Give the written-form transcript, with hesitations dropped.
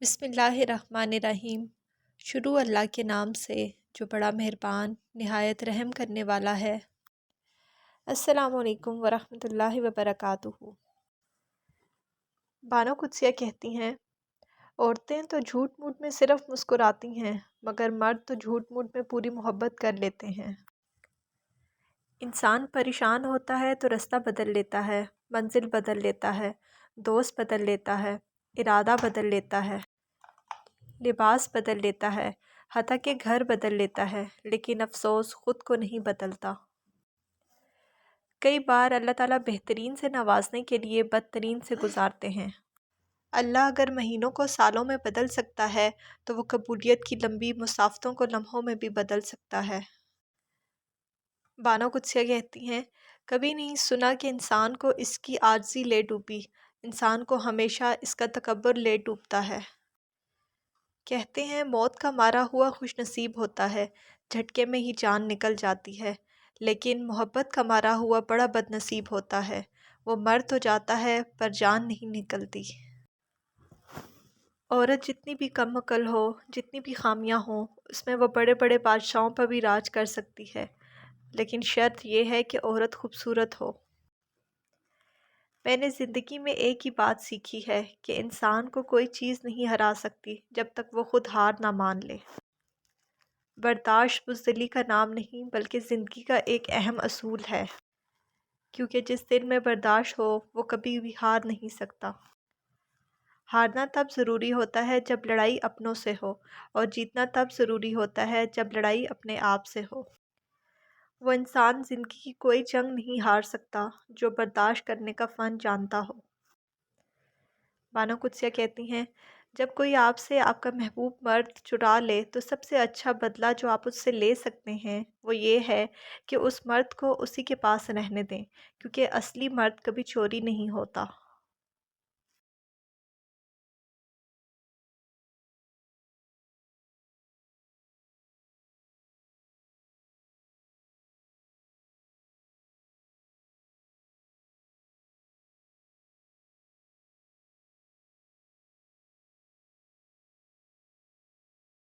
बिस्मिल्लाहिर्रहमानिर्रहीम। शुरू अल्लाह के नाम से जो बड़ा मेहरबान निहायत रहम करने वाला है। अस्सलामुअलैकुम वरहमतुल्लाहि वबरकातुहू। बानो कुद्सिया कहती हैं, औरतें तो झूठ मूठ में सिर्फ मुस्कुराती हैं, मगर मर्द तो झूठ मूठ में पूरी मोहब्बत कर लेते हैं। इंसान परेशान होता है तो रास्ता बदल लेता है, मंजिल बदल लेता है, दोस्त बदल लेता है, इरादा बदल लेता है, लिबास बदल लेता है, हत्ता कि घर बदल लेता है, लेकिन अफसोस ख़ुद को नहीं बदलता। कई बार अल्लाह ताला बेहतरीन से नवाजने के लिए बदतरीन से गुजारते हैं। अल्लाह अगर महीनों को सालों में बदल सकता है तो वो कबूलियत की लंबी मुसाफ़तों को लम्हों में भी बदल सकता है। बानो कुद्सिया कहती हैं, कभी नहीं सुना कि इंसान को इसकी आजिज़ी ले डूबी, इंसान को हमेशा इसका तकब्बुर ले डूबता है। कहते हैं मौत का मारा हुआ खुशनसीब होता है, झटके में ही जान निकल जाती है, लेकिन मोहब्बत का मारा हुआ बड़ा बदनसीब होता है, वो मर तो जाता है पर जान नहीं निकलती। औरत जितनी भी कम अकल हो, जितनी भी खामियां हों, उसमें वो बड़े बड़े बादशाहों पर भी राज कर सकती है, लेकिन शर्त यह है कि औरत खूबसूरत हो। मैंने ज़िंदगी में एक ही बात सीखी है कि इंसान को कोई चीज़ नहीं हरा सकती जब तक वो खुद हार ना मान ले। बर्दाश्त बुज़दिली का नाम नहीं बल्कि ज़िंदगी का एक अहम असूल है, क्योंकि जिस दिल में बर्दाश्त हो वो कभी भी हार नहीं सकता। हारना तब ज़रूरी होता है जब लड़ाई अपनों से हो, और जीतना तब ज़रूरी होता है जब लड़ाई अपने आप से हो। वो इंसान ज़िंदगी की कोई जंग नहीं हार सकता जो बर्दाश्त करने का फ़न जानता हो। बानो कुद्सिया कहती हैं, जब कोई आपसे आपका महबूब मर्द चुरा ले तो सबसे अच्छा बदला जो आप उससे ले सकते हैं वो ये है कि उस मर्द को उसी के पास रहने दें, क्योंकि असली मर्द कभी चोरी नहीं होता।